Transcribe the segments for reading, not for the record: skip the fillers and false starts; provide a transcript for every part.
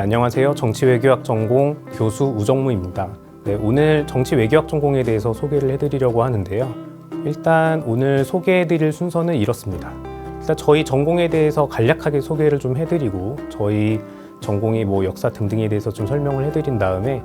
안녕하세요. 정치외교학 전공 교수 우정무입니다. 오늘 정치외교학 전공에 대해서 소개를 해드리려고 하는데요. 일단 오늘 소개해드릴 순서는 이렇습니다. 일단 저희 전공에 대해서 간략하게 소개를 좀 해드리고 저희 전공의 역사 등등에 대해서 좀 설명을 해드린 다음에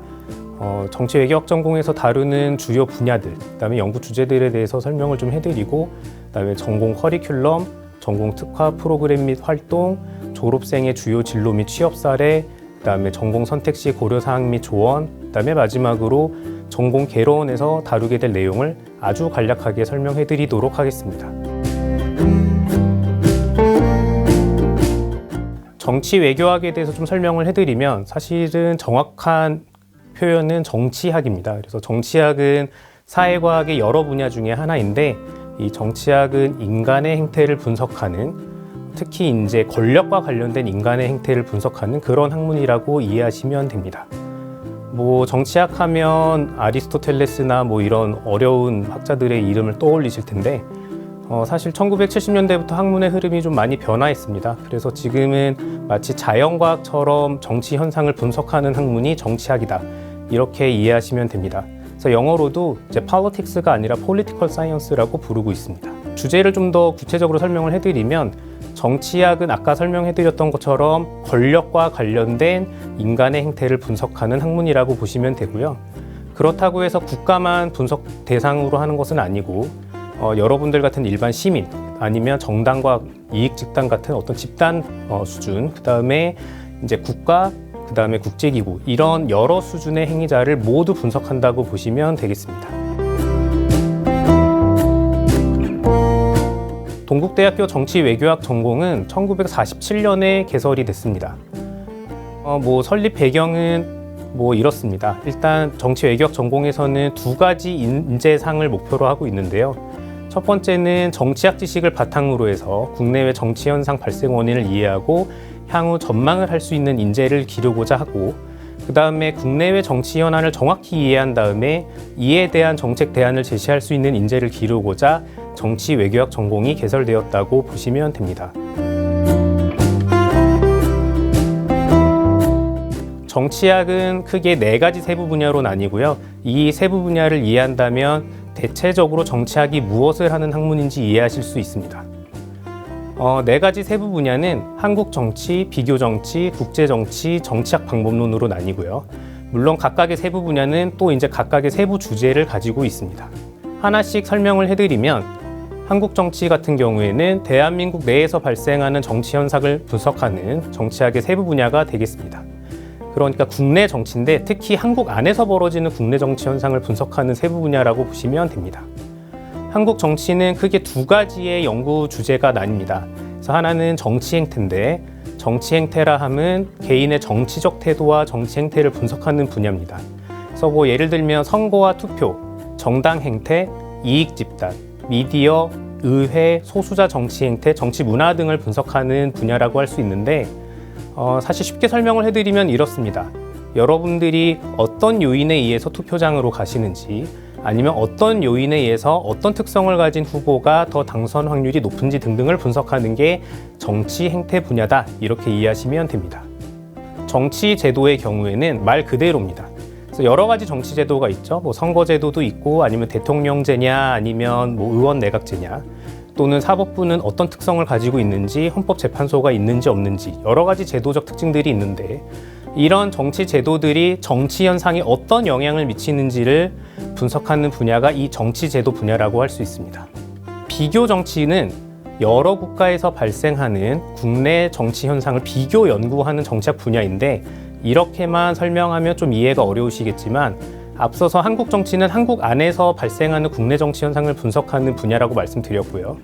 정치외교학 전공에서 다루는 주요 분야들, 그다음에 연구 주제들에 대해서 설명을 좀 해드리고, 그다음에 전공 커리큘럼, 전공 특화 프로그램 및 활동, 졸업생의 주요 진로 및 취업 사례, 그다음에 전공 선택 시 고려 사항 및 조언, 그다음에 마지막으로 전공 개론에서 다루게 될 내용을 아주 간략하게 설명해드리도록 하겠습니다. 정치외교학에 대해서 좀 설명을 해드리면 사실은 정확한 표현은 정치학입니다. 그래서 정치학은 사회과학의 여러 분야 중에 하나인데, 이 정치학은 인간의 행태를 분석하는, 특히 이제 권력과 관련된 인간의 행태를 분석하는 그런 학문이라고 이해하시면 됩니다. 정치학 하면 아리스토텔레스나 이런 어려운 학자들의 이름을 떠올리실 텐데, 사실 1970년대부터 학문의 흐름이 좀 많이 변화했습니다. 그래서 지금은 마치 자연과학처럼 정치 현상을 분석하는 학문이 정치학이다, 이렇게 이해하시면 됩니다. 그래서 영어로도 이제 politics가 아니라 political science라고 부르고 있습니다. 주제를 좀 더 구체적으로 설명을 해드리면, 정치학은 아까 설명해드렸던 것처럼 권력과 관련된 인간의 행태를 분석하는 학문이라고 보시면 되고요. 그렇다고 해서 국가만 분석 대상으로 하는 것은 아니고, 여러분들 같은 일반 시민, 아니면 정당과 이익집단 같은 어떤 집단 수준, 그 다음에 이제 국가, 그 다음에 국제기구, 이런 여러 수준의 행위자를 모두 분석한다고 보시면 되겠습니다. 동국대학교 정치외교학 전공은 1947년에 개설이 됐습니다. 설립 배경은 이렇습니다. 일단 정치외교학 전공에서는 두 가지 인재상을 목표로 하고 있는데요. 첫 번째는 정치학 지식을 바탕으로 해서 국내외 정치 현상 발생 원인을 이해하고 향후 전망을 할 수 있는 인재를 기르고자 하고, 그 다음에 국내외 정치 현안을 정확히 이해한 다음에 이에 대한 정책 대안을 제시할 수 있는 인재를 기르고자 정치 외교학 전공이 개설되었다고 보시면 됩니다. 정치학은 크게 4가지 세부 분야로 나뉘고요. 이 세부 분야를 이해한다면 대체적으로 정치학이 무엇을 하는 학문인지 이해하실 수 있습니다. 4가지 세부 분야는 한국 정치, 비교 정치, 국제 정치, 정치학 방법론으로 나뉘고요. 물론 각각의 세부 분야는 또 이제 각각의 세부 주제를 가지고 있습니다. 하나씩 설명을 해드리면, 한국 정치 같은 경우에는 대한민국 내에서 발생하는 정치 현상을 분석하는 정치학의 세부 분야가 되겠습니다. 그러니까 국내 정치인데 특히 한국 안에서 벌어지는 국내 정치 현상을 분석하는 세부 분야라고 보시면 됩니다. 한국 정치는 크게 2가지의 연구 주제가 나뉩니다. 그래서 하나는 정치 행태인데, 정치 행태라 함은 개인의 정치적 태도와 정치 행태를 분석하는 분야입니다. 그래서 예를 들면 선거와 투표, 정당 행태, 이익 집단, 미디어, 의회, 소수자 정치 행태, 정치 문화 등을 분석하는 분야라고 할 수 있는데, 사실 쉽게 설명을 해드리면 이렇습니다. 여러분들이 어떤 요인에 의해서 투표장으로 가시는지, 아니면 어떤 요인에 의해서 어떤 특성을 가진 후보가 더 당선 확률이 높은지 등등을 분석하는 게 정치 행태 분야다, 이렇게 이해하시면 됩니다. 정치 제도의 경우에는 말 그대로입니다. 그래서 여러 가지 정치 제도가 있죠. 선거 제도도 있고, 아니면 대통령제냐, 아니면 의원 내각제냐, 또는 사법부는 어떤 특성을 가지고 있는지, 헌법재판소가 있는지 없는지, 여러 가지 제도적 특징들이 있는데, 이런 정치 제도들이 정치 현상에 어떤 영향을 미치는지를 분석하는 분야가 이 정치 제도 분야라고 할 수 있습니다. 비교 정치는 여러 국가에서 발생하는 국내 정치 현상을 비교 연구하는 정치학 분야인데, 이렇게만 설명하면 좀 이해가 어려우시겠지만, 앞서서 한국 정치는 한국 안에서 발생하는 국내 정치 현상을 분석하는 분야라고 말씀드렸고요.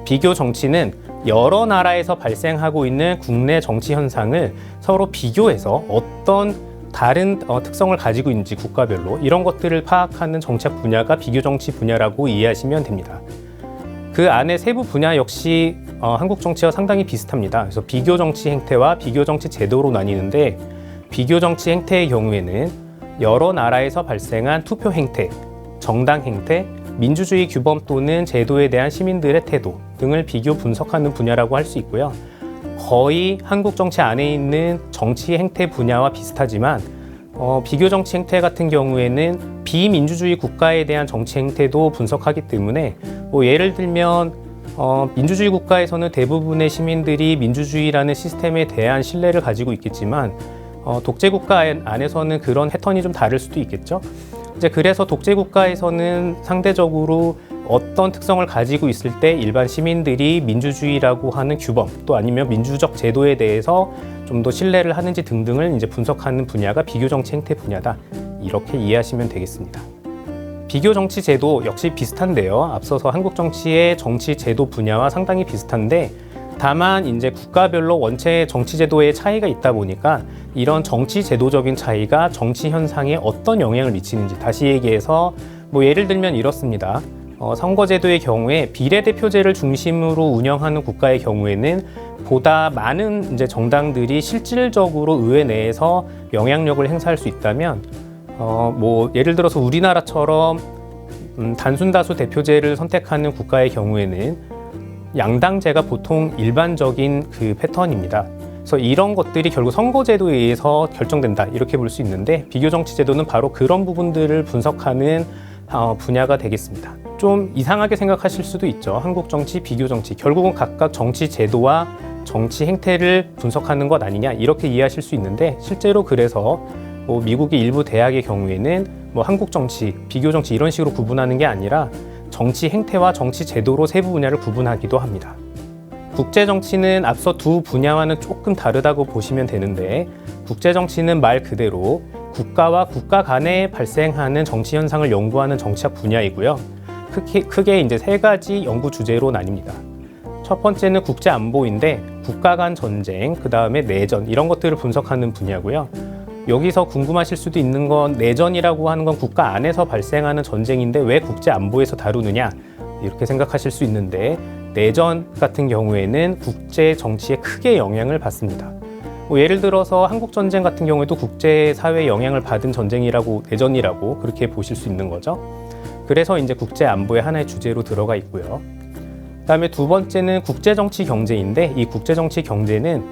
비교 정치는 여러 나라에서 발생하고 있는 국내 정치 현상을 서로 비교해서 어떤 다른 특성을 가지고 있는지 국가별로, 이런 것들을 파악하는 정치학 분야가 비교 정치 분야라고 이해하시면 됩니다. 그 안에 세부 분야 역시 한국 정치와 상당히 비슷합니다. 그래서 비교 정치 행태와 비교 정치 제도로 나뉘는데, 비교 정치 행태의 경우에는 여러 나라에서 발생한 투표 행태, 정당 행태, 민주주의 규범 또는 제도에 대한 시민들의 태도 등을 비교 분석하는 분야라고 할 수 있고요. 거의 한국 정치 안에 있는 정치 행태 분야와 비슷하지만 비교 정치 행태 같은 경우에는 비민주주의 국가에 대한 정치 행태도 분석하기 때문에 뭐 예를 들면 민주주의 국가에서는 대부분의 시민들이 민주주의라는 시스템에 대한 신뢰를 가지고 있겠지만 독재 국가 안에서는 그런 패턴이 좀 다를 수도 있겠죠. 이제 그래서 독재 국가에서는 상대적으로 어떤 특성을 가지고 있을 때 일반 시민들이 민주주의라고 하는 규범 또 아니면 민주적 제도에 대해서 좀 더 신뢰를 하는지 등등을 이제 분석하는 분야가 비교 정치 행태 분야다. 이렇게 이해하시면 되겠습니다. 비교 정치 제도 역시 비슷한데요. 앞서서 한국 정치의 정치 제도 분야와 상당히 비슷한데 다만 이제 국가별로 원체 정치 제도의 차이가 있다 보니까 이런 정치 제도적인 차이가 정치 현상에 어떤 영향을 미치는지 다시 얘기해서 뭐 예를 들면 이렇습니다. 선거제도의 경우에 비례대표제를 중심으로 운영하는 국가의 경우에는 보다 많은 이제 정당들이 실질적으로 의회 내에서 영향력을 행사할 수 있다면 뭐 예를 들어서 우리나라처럼 단순다수 대표제를 선택하는 국가의 경우에는 양당제가 보통 일반적인 그 패턴입니다. 그래서 이런 것들이 결국 선거제도에 의해서 결정된다 이렇게 볼 수 있는데 비교정치제도는 바로 그런 부분들을 분석하는 분야가 되겠습니다. 좀 이상하게 생각하실 수도 있죠. 한국 정치, 비교 정치. 결국은 각각 정치 제도와 정치 행태를 분석하는 것 아니냐 이렇게 이해하실 수 있는데 실제로 그래서 뭐 미국의 일부 대학의 경우에는 뭐 한국 정치, 비교 정치 이런 식으로 구분하는 게 아니라 정치 행태와 정치 제도로 세부 분야를 구분하기도 합니다. 국제 정치는 앞서 두 분야와는 조금 다르다고 보시면 되는데 국제 정치는 말 그대로 국가와 국가 간에 발생하는 정치 현상을 연구하는 정치학 분야이고요. 크게 이제 세 가지 연구 주제로 나뉩니다. 첫 번째는 국제 안보인데 국가 간 전쟁, 그 다음에 내전 이런 것들을 분석하는 분야고요. 여기서 궁금하실 수도 있는 건 내전이라고 하는 건 국가 안에서 발생하는 전쟁인데 왜 국제 안보에서 다루느냐 이렇게 생각하실 수 있는데 내전 같은 경우에는 국제 정치에 크게 영향을 받습니다. 뭐 예를 들어서 한국 전쟁 같은 경우에도 국제 사회에 영향을 받은 전쟁이라고 내전이라고 그렇게 보실 수 있는 거죠. 그래서 이제 국제 안보의 하나의 주제로 들어가 있고요. 그다음에 두 번째는 국제 정치 경제인데 이 국제 정치 경제는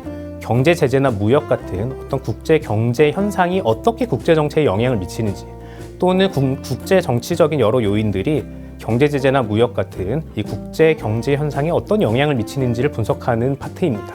경제 제재나 무역 같은 어떤 국제 경제 현상이 어떻게 국제 정치에 영향을 미치는지 또는 국제 정치적인 여러 요인들이 경제 제재나 무역 같은 이 국제 경제 현상에 어떤 영향을 미치는지를 분석하는 파트입니다.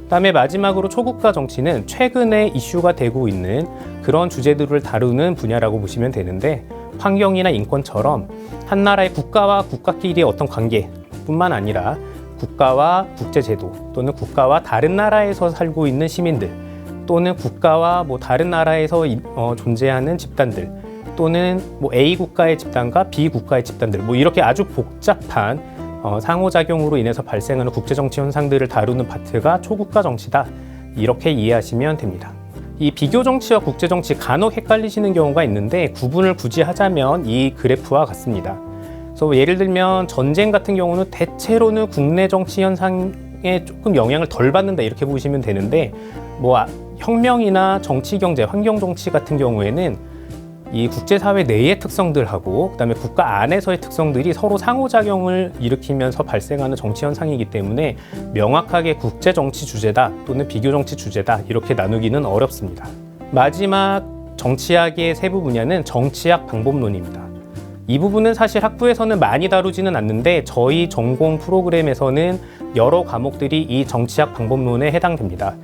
그다음에 마지막으로 초국가 정치는 최근에 이슈가 되고 있는 그런 주제들을 다루는 분야라고 보시면 되는데 환경이나 인권처럼 한 나라의 국가와 국가끼리의 어떤 관계뿐만 아니라 국가와 국제제도 또는 국가와 다른 나라에서 살고 있는 시민들 또는 국가와 뭐 다른 나라에서 존재하는 집단들 또는 뭐 A 국가의 집단과 B 국가의 집단들 뭐 이렇게 아주 복잡한 상호작용으로 인해서 발생하는 국제정치 현상들을 다루는 파트가 초국가 정치다 이렇게 이해하시면 됩니다. 이 비교정치와 국제정치 간혹 헷갈리시는 경우가 있는데 구분을 굳이 하자면 이 그래프와 같습니다. 그래서 예를 들면 전쟁 같은 경우는 대체로는 국내 정치 현상에 조금 영향을 덜 받는다 이렇게 보시면 되는데 뭐 혁명이나 정치 경제, 환경 정치 같은 경우에는 이 국제사회 내의 특성들하고 그다음에 국가 안에서의 특성들이 서로 상호작용을 일으키면서 발생하는 정치 현상이기 때문에 명확하게 국제정치 주제다 또는 비교정치 주제다 이렇게 나누기는 어렵습니다. 마지막 정치학의 세부 분야는 정치학 방법론입니다. 이 부분은 사실 학부에서는 많이 다루지는 않는데 저희 전공 프로그램에서는 여러 과목들이 이 정치학 방법론에 해당됩니다.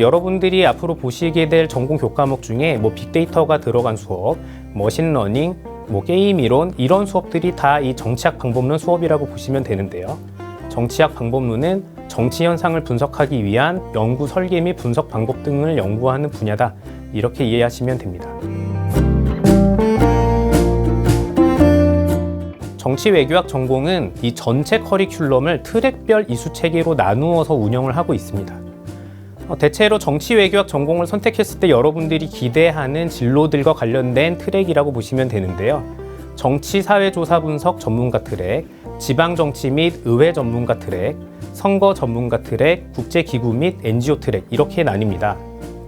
여러분들이 앞으로 보시게 될 전공 교과목 중에 뭐 빅데이터가 들어간 수업, 머신러닝, 뭐 게임 이론 이런 수업들이 다 이 정치학 방법론 수업이라고 보시면 되는데요. 정치학 방법론은 정치 현상을 분석하기 위한 연구 설계 및 분석 방법 등을 연구하는 분야다. 이렇게 이해하시면 됩니다. 정치 외교학 전공은 이 전체 커리큘럼을 트랙별 이수 체계로 나누어서 운영을 하고 있습니다. 대체로 정치 외교학 전공을 선택했을 때 여러분들이 기대하는 진로들과 관련된 트랙이라고 보시면 되는데요. 정치 사회 조사 분석 전문가 트랙, 지방 정치 및 의회 전문가 트랙, 선거 전문가 트랙, 국제기구 및 NGO 트랙 이렇게 나뉩니다.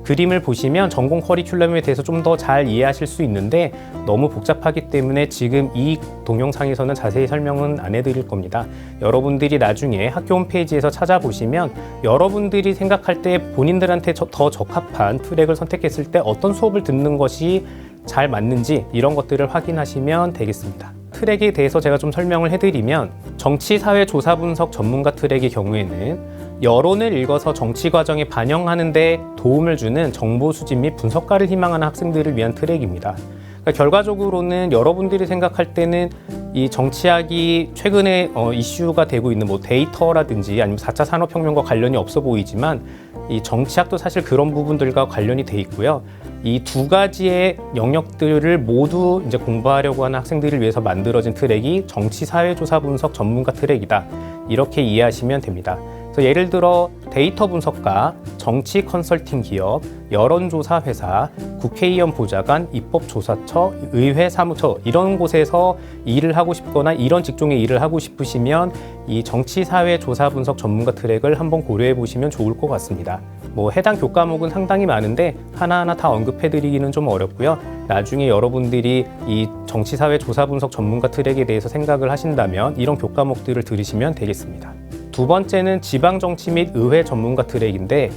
그림을 보시면 전공 커리큘럼에 대해서 좀 더 잘 이해하실 수 있는데 너무 복잡하기 때문에 지금 이 동영상에서는 자세히 설명은 안 해드릴 겁니다. 여러분들이 나중에 학교 홈페이지에서 찾아보시면 여러분들이 생각할 때 본인들한테 더 적합한 트랙을 선택했을 때 어떤 수업을 듣는 것이 잘 맞는지 이런 것들을 확인하시면 되겠습니다. 트랙에 대해서 제가 좀 설명을 해드리면 정치, 사회, 조사, 분석 전문가 트랙의 경우에는 여론을 읽어서 정치 과정에 반영하는 데 도움을 주는 정보 수집 및 분석가를 희망하는 학생들을 위한 트랙입니다. 그러니까 결과적으로는 여러분들이 생각할 때는 이 정치학이 최근에 이슈가 되고 있는 뭐 데이터라든지 아니면 4차 산업혁명과 관련이 없어 보이지만 이 정치학도 사실 그런 부분들과 관련이 돼 있고요. 이 두 가지의 영역들을 모두 이제 공부하려고 하는 학생들을 위해서 만들어진 트랙이 정치, 사회, 조사, 분석 전문가 트랙이다. 이렇게 이해하시면 됩니다. 그래서 예를 들어 데이터 분석가, 정치 컨설팅 기업, 여론조사 회사, 국회의원 보좌관, 입법조사처, 의회 사무처 이런 곳에서 일을 하고 싶거나 이런 직종의 일을 하고 싶으시면 이 정치, 사회, 조사, 분석 전문가 트랙을 한번 고려해 보시면 좋을 것 같습니다. 뭐 해당 교과목은 상당히 많은데 하나하나 다 언급해드리기는 좀 어렵고요. 나중에 여러분들이 이 정치, 사회, 조사, 분석 전문가 트랙에 대해서 생각을 하신다면 이런 교과목들을 들으시면 되겠습니다. 두 번째는 지방정치 및 의회 전문가 트랙인데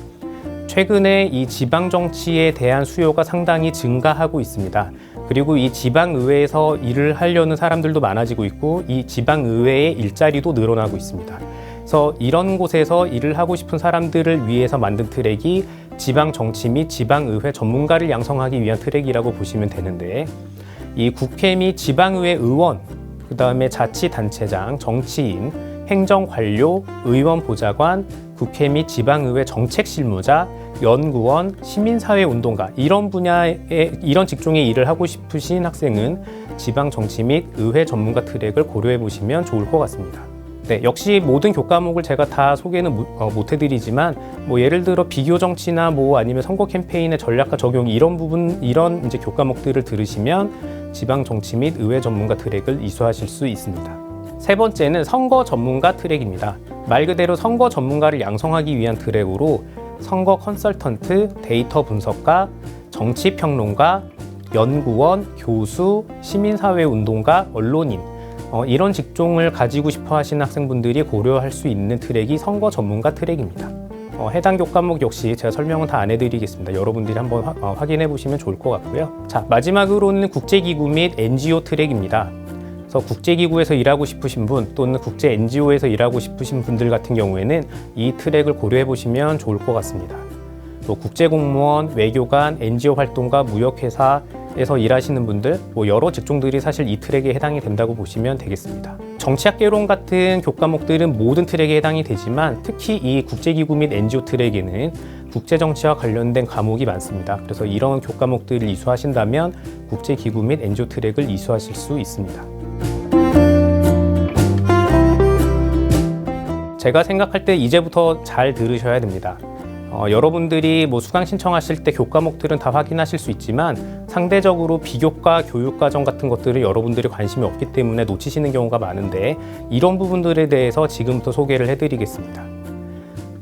최근에 이 지방정치에 대한 수요가 상당히 증가하고 있습니다. 그리고 이 지방의회에서 일을 하려는 사람들도 많아지고 있고 이 지방의회의 일자리도 늘어나고 있습니다. 그래서 이런 곳에서 일을 하고 싶은 사람들을 위해서 만든 트랙이 지방정치 및 지방의회 전문가를 양성하기 위한 트랙이라고 보시면 되는데 이 국회 및 지방의회 의원, 그 다음에 자치단체장, 정치인, 행정관료, 의원 보좌관, 국회 및 지방의회 정책실무자, 연구원, 시민사회운동가 이런 분야의 이런 직종의 일을 하고 싶으신 학생은 지방정치 및 의회 전문가 트랙을 고려해 보시면 좋을 것 같습니다. 네, 역시 모든 교과목을 제가 다 소개는 못 해드리지만 뭐 예를 들어 비교 정치나 뭐 아니면 선거 캠페인의 전략과 적용 이런 부분 이런 이제 교과목들을 들으시면 지방 정치 및 의회 전문가 트랙을 이수하실 수 있습니다. 세 번째는 선거 전문가 트랙입니다. 말 그대로 선거 전문가를 양성하기 위한 트랙으로 선거 컨설턴트, 데이터 분석가, 정치평론가, 연구원, 교수, 시민사회운동가, 언론인 이런 직종을 가지고 싶어 하시는 학생분들이 고려할 수 있는 트랙이 선거 전문가 트랙입니다. 해당 교과목 역시 제가 설명은 다 안 해드리겠습니다. 여러분들이 한번 확인해 보시면 좋을 것 같고요. 자, 마지막으로는 국제기구 및 NGO 트랙입니다. 그래서 국제기구에서 일하고 싶으신 분 또는 국제 NGO에서 일하고 싶으신 분들 같은 경우에는 이 트랙을 고려해 보시면 좋을 것 같습니다. 또 국제공무원, 외교관, NGO 활동가, 무역회사에서 일하시는 분들 뭐 여러 직종들이 사실 이 트랙에 해당이 된다고 보시면 되겠습니다. 정치학개론 같은 교과목들은 모든 트랙에 해당이 되지만 특히 이 국제기구 및 NGO 트랙에는 국제정치와 관련된 과목이 많습니다. 그래서 이런 교과목들을 이수하신다면 국제기구 및 NGO 트랙을 이수하실 수 있습니다. 제가 생각할 때 이제부터 잘 들으셔야 됩니다. 여러분들이 뭐 수강 신청하실 때 교과목들은 다 확인하실 수 있지만 상대적으로 비교과, 교육과정 같은 것들은 여러분들이 관심이 없기 때문에 놓치시는 경우가 많은데 이런 부분들에 대해서 지금부터 소개를 해드리겠습니다.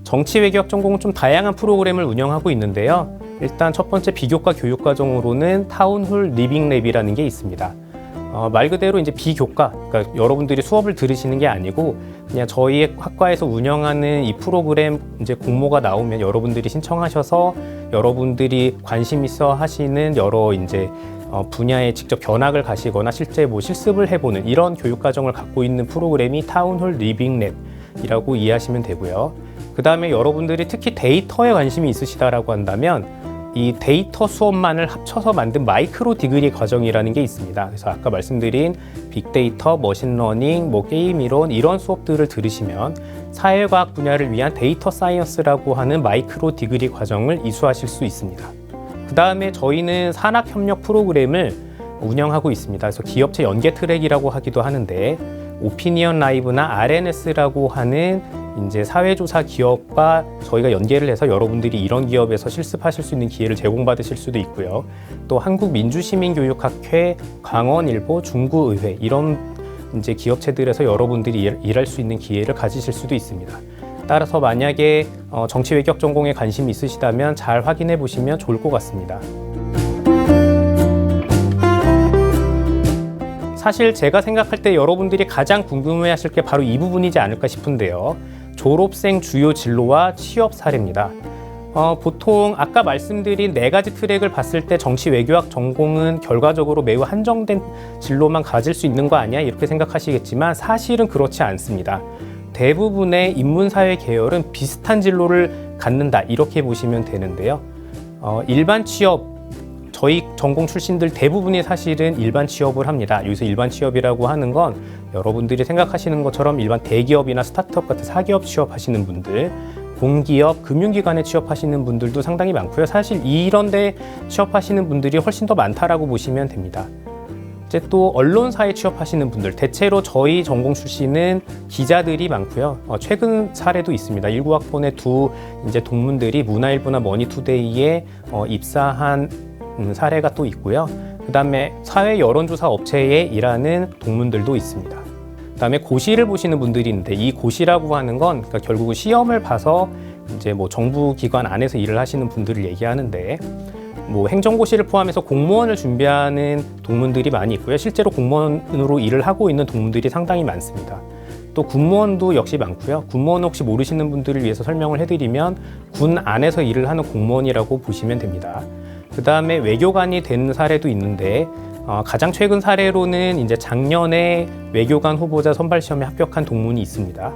정치외교학 전공은 좀 다양한 프로그램을 운영하고 있는데요. 일단 첫 번째 비교과 교육과정으로는 타운홀 리빙랩이라는 게 있습니다. 말 그대로 이제 비교과, 그러니까 여러분들이 수업을 들으시는 게 아니고 그냥 저희 학과에서 운영하는 이 프로그램 이제 공모가 나오면 여러분들이 신청하셔서 여러분들이 관심 있어 하시는 여러 이제 분야에 직접 견학을 가시거나 실제 뭐 실습을 해보는 이런 교육 과정을 갖고 있는 프로그램이 타운홀 리빙랩이라고 이해하시면 되고요. 그 다음에 여러분들이 특히 데이터에 관심이 있으시다라고 한다면 이 데이터 수업만을 합쳐서 만든 마이크로 디그리 과정이라는 게 있습니다. 그래서 아까 말씀드린 빅데이터, 머신러닝, 뭐 게임 이론 이런 수업들을 들으시면 사회과학 분야를 위한 데이터 사이언스라고 하는 마이크로 디그리 과정을 이수하실 수 있습니다. 그 다음에 저희는 산학협력 프로그램을 운영하고 있습니다. 그래서 기업체 연계 트랙이라고 하기도 하는데 오피니언 라이브나 RNS라고 하는 이제 사회조사 기업과 저희가 연계를 해서 여러분들이 이런 기업에서 실습하실 수 있는 기회를 제공받으실 수도 있고요. 또 한국민주시민교육학회, 강원일보, 중구의회 이런 이제 기업체들에서 여러분들이 일할 수 있는 기회를 가지실 수도 있습니다. 따라서 만약에 정치 외교학 전공에 관심이 있으시다면 잘 확인해 보시면 좋을 것 같습니다. 사실 제가 생각할 때 여러분들이 가장 궁금해 하실 게 바로 이 부분이지 않을까 싶은데요. 졸업생 주요 진로와 취업 사례입니다. 보통 아까 말씀드린 4가지 트랙을 봤을 때 정치 외교학 전공은 결과적으로 매우 한정된 진로만 가질 수 있는 거 아니야? 이렇게 생각하시겠지만 사실은 그렇지 않습니다. 대부분의 인문사회 계열은 비슷한 진로를 갖는다 이렇게 보시면 되는데요. 일반 취업, 저희 전공 출신들 대부분이 사실은 일반 취업을 합니다. 여기서 일반 취업이라고 하는 건 여러분들이 생각하시는 것처럼 일반 대기업이나 스타트업 같은 사기업 취업하시는 분들, 공기업, 금융기관에 취업하시는 분들도 상당히 많고요. 사실 이런 데 취업하시는 분들이 훨씬 더 많다라고 보시면 됩니다. 이제 또 언론사에 취업하시는 분들, 대체로 저희 전공 출신은 기자들이 많고요. 최근 사례도 있습니다. 19학번의 두 이제 동문들이 문화일보나 머니투데이에 입사한 사례가 또 있고요. 그다음에 사회 여론조사 업체에 일하는 동문들도 있습니다. 그다음에 고시를 보시는 분들이 있는데 이 고시라고 하는 건 그러니까 결국은 시험을 봐서 이제 뭐 정부 기관 안에서 일을 하시는 분들을 얘기하는데 뭐 행정고시를 포함해서 공무원을 준비하는 동문들이 많이 있고요. 실제로 공무원으로 일을 하고 있는 동문들이 상당히 많습니다. 또 군무원도 역시 많고요. 군무원 혹시 모르시는 분들을 위해서 설명을 해드리면 군 안에서 일을 하는 공무원이라고 보시면 됩니다. 그 다음에 외교관이 된 사례도 있는데 가장 최근 사례로는 이제 작년에 외교관 후보자 선발 시험에 합격한 동문이 있습니다.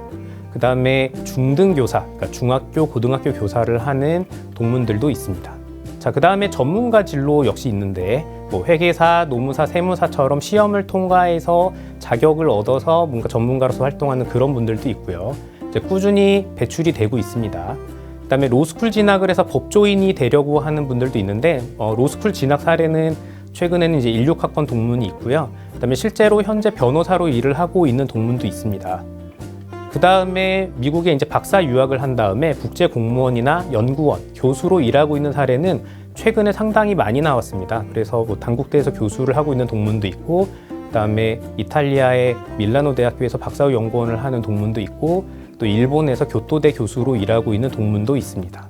그 다음에 중등교사, 그러니까 중학교, 고등학교 교사를 하는 동문들도 있습니다. 자, 그 다음에 전문가 진로 역시 있는데 뭐 회계사, 노무사, 세무사처럼 시험을 통과해서 자격을 얻어서 뭔가 전문가로서 활동하는 그런 분들도 있고요. 이제 꾸준히 배출이 되고 있습니다. 그다음에 로스쿨 진학을 해서 법조인이 되려고 하는 분들도 있는데 로스쿨 진학 사례는 최근에는 이제 16학번 동문이 있고요. 그다음에 실제로 현재 변호사로 일을 하고 있는 동문도 있습니다. 그다음에 미국에 이제 박사 유학을 한 다음에 국제 공무원이나 연구원, 교수로 일하고 있는 사례는 최근에 상당히 많이 나왔습니다. 그래서 뭐 단국대에서 교수를 하고 있는 동문도 있고, 그다음에 이탈리아의 밀라노 대학교에서 박사후 연구원을 하는 동문도 있고, 또 일본에서 교토대 교수로 일하고 있는 동문도 있습니다.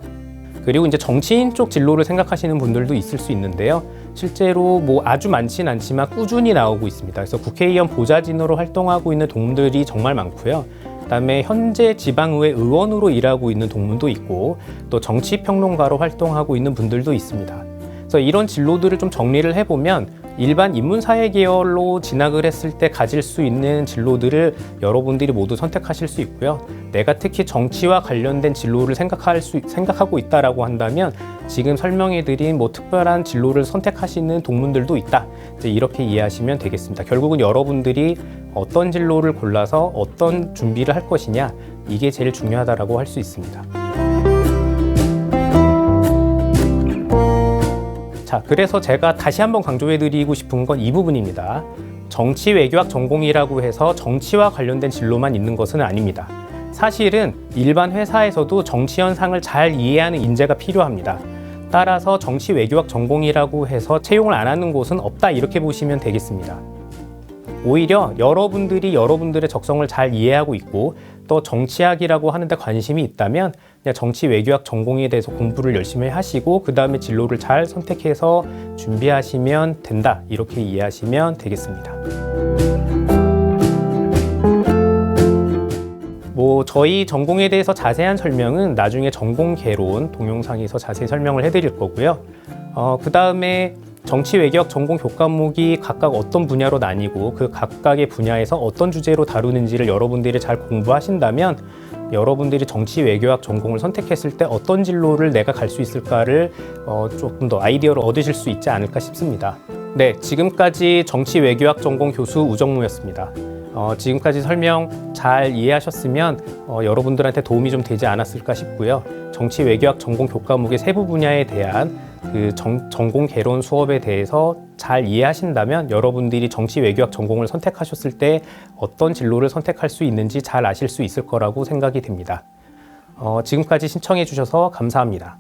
그리고 이제 정치인 쪽 진로를 생각하시는 분들도 있을 수 있는데요. 실제로 뭐 아주 많진 않지만 꾸준히 나오고 있습니다. 그래서 국회의원 보좌진으로 활동하고 있는 동문들이 정말 많고요. 그다음에 현재 지방의회 의원으로 일하고 있는 동문도 있고, 또 정치평론가로 활동하고 있는 분들도 있습니다. 그래서 이런 진로들을 좀 정리를 해보면 일반 인문사회 계열로 진학을 했을 때 가질 수 있는 진로들을 여러분들이 모두 선택하실 수 있고요. 내가 특히 정치와 관련된 진로를 생각하고 있다라고 한다면 지금 설명해드린 뭐 특별한 진로를 선택하시는 동문들도 있다. 이제 이렇게 이해하시면 되겠습니다. 결국은 여러분들이 어떤 진로를 골라서 어떤 준비를 할 것이냐, 이게 제일 중요하다라고 할 수 있습니다. 자, 그래서 제가 다시 한번 강조해드리고 싶은 건 이 부분입니다. 정치 외교학 전공이라고 해서 정치와 관련된 진로만 있는 것은 아닙니다. 사실은 일반 회사에서도 정치 현상을 잘 이해하는 인재가 필요합니다. 따라서 정치 외교학 전공이라고 해서 채용을 안 하는 곳은 없다, 이렇게 보시면 되겠습니다. 오히려 여러분들이 여러분들의 적성을 잘 이해하고 있고 또 정치학이라고 하는데 관심이 있다면 그냥 정치 외교학 전공에 대해서 공부를 열심히 하시고 그 다음에 진로를 잘 선택해서 준비하시면 된다, 이렇게 이해하시면 되겠습니다. 뭐 저희 전공에 대해서 자세한 설명은 나중에 전공 개론 동영상에서 자세히 설명을 해드릴 거고요. 그 다음에 정치 외교학 전공 교과목이 각각 어떤 분야로 나뉘고 그 각각의 분야에서 어떤 주제로 다루는지를 여러분들이 잘 공부하신다면 여러분들이 정치 외교학 전공을 선택했을 때 어떤 진로를 내가 갈 수 있을까를 조금 더 아이디어를 얻으실 수 있지 않을까 싶습니다. 네, 지금까지 정치 외교학 전공 교수 우정무였습니다. 지금까지 설명 잘 이해하셨으면 여러분들한테 도움이 좀 되지 않았을까 싶고요. 정치 외교학 전공 교과목의 세부 분야에 대한 그 전공 개론 수업에 대해서 잘 이해하신다면 여러분들이 정치 외교학 전공을 선택하셨을 때 어떤 진로를 선택할 수 있는지 잘 아실 수 있을 거라고 생각이 됩니다. 지금까지 신청해 주셔서 감사합니다.